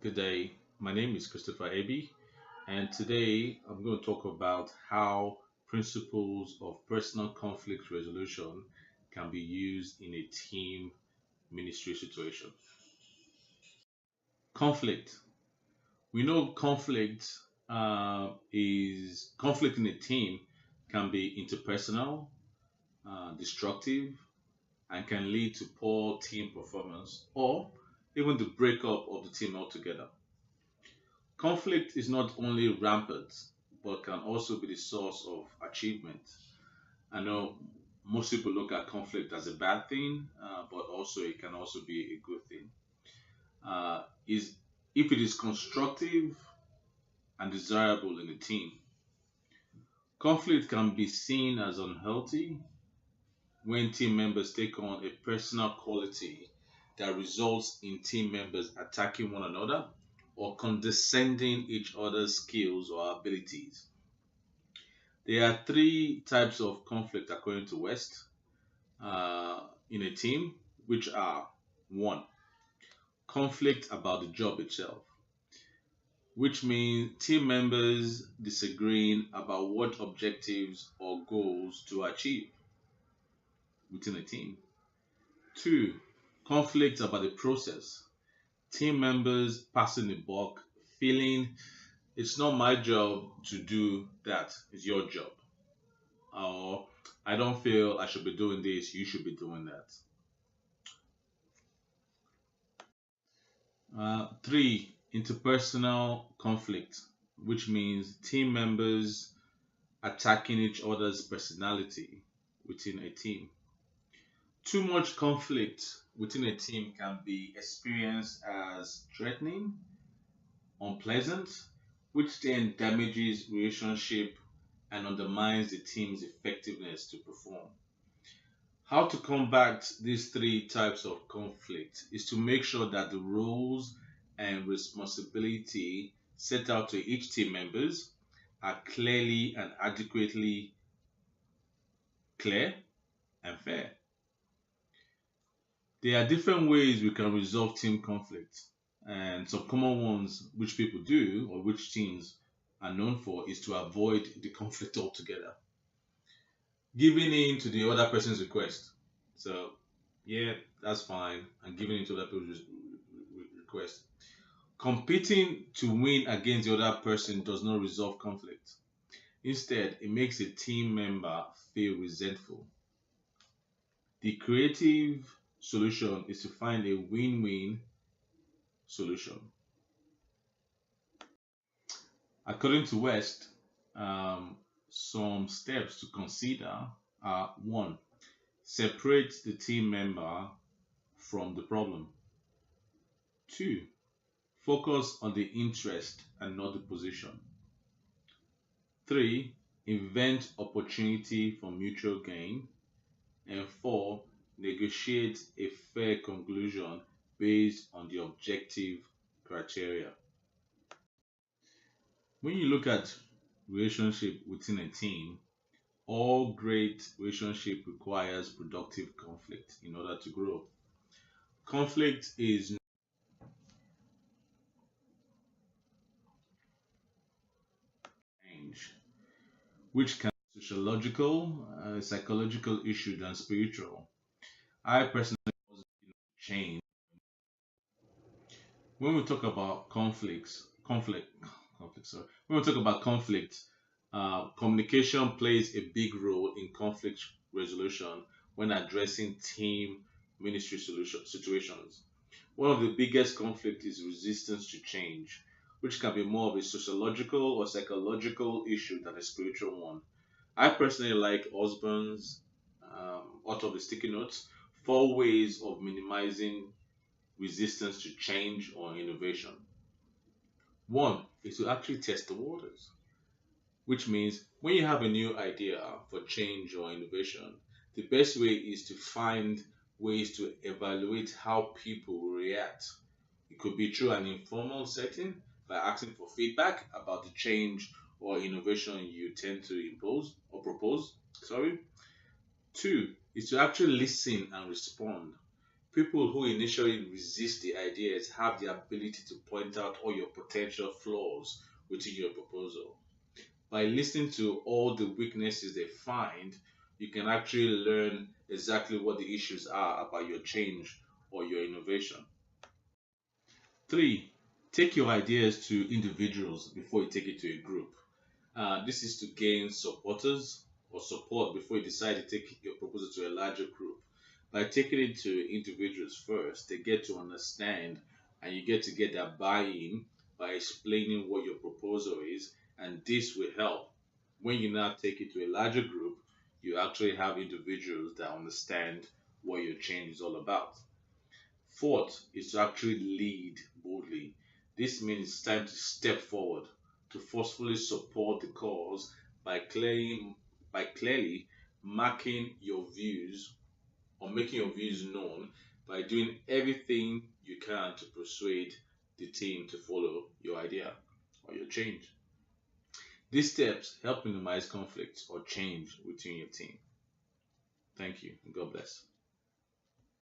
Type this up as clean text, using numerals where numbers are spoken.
Good day. My name is Christopher Aby, and today I'm going to talk about how principles of personal conflict resolution can be used in a team ministry situation. Conflict. We know conflict in a team can be interpersonal, destructive, and can lead to poor team performance or even the breakup of the team altogether. Conflict is not only rampant, but can also be the source of achievement. I know most people look at conflict as a bad thing, but also it can also be a good thing. Is If it is constructive and desirable in a team, conflict can be seen as unhealthy when team members take on a personal quality that results in team members attacking one another or condescending each other's skills or abilities. There are three types of conflict according to West in a team, which are one, conflict about the job itself, which means team members disagreeing about what objectives or goals to achieve within a team. Two, conflict about the process, team members passing the buck, feeling it's not my job to do that, it's your job. Or I don't feel I should be doing this, you should be doing that. Three, interpersonal conflict, which means team members attacking each other's personality within a team. Too much conflict within a team can be experienced as threatening, unpleasant, which then damages relationship and undermines the team's effectiveness to perform. How to combat these three types of conflict is to make sure that the roles and responsibility set out to each team members are clearly and adequately clear and fair. There are different ways we can resolve team conflict, and some common ones which people do or which teams are known for is to avoid the conflict altogether, giving in to the other person's request. So, yeah, that's fine. And giving in to other people's request. Competing to win against the other person does not resolve conflict. Instead, it makes a team member feel resentful. The creative solution is to find a win win solution. According to West, um, some steps to consider are one, separate the team member from the problem. Two, focus on the interest and not the position. Three, invent opportunity for mutual gain. And four, negotiate a fair conclusion based on the objective criteria. When you look at relationship within a team, all great relationship requires productive conflict in order to grow. Conflict is change, which can be sociological, psychological issue than spiritual. I personally change. When we talk about sorry. When we talk about conflict, communication plays a big role in conflict resolution when addressing team ministry solution situations. One of the biggest conflict is resistance to change, which can be more of a sociological or psychological issue than a spiritual one. I personally like Osborne's author of the sticky notes, four ways of minimizing resistance to change or innovation. One is to actually test the waters, which means when you have a new idea for change or innovation, the best way is to find ways to evaluate how people will react. It could be through an informal setting by asking for feedback about the change or innovation you tend to impose or propose. Sorry. Two is to actually listen and respond. People who initially resist the ideas have the ability to point out all your potential flaws within your proposal. By listening to all the weaknesses they find, you can actually learn exactly what the issues are about your change or your innovation. Three, take your ideas to individuals before you take it to a group. This is to gain supporters or support before you decide to take your proposal to a larger group. By taking it to individuals first, they get to understand and you get to get their buy in by explaining what your proposal is, and this will help. When you now take it to a larger group, you actually have individuals that understand what your change is all about. Fourth is to actually lead boldly. This means it's time to step forward to forcefully support the cause by clearly marking your views or making your views known by doing everything you can to persuade the team to follow your idea or your change. These steps help minimize conflict or change within your team. Thank you and God bless.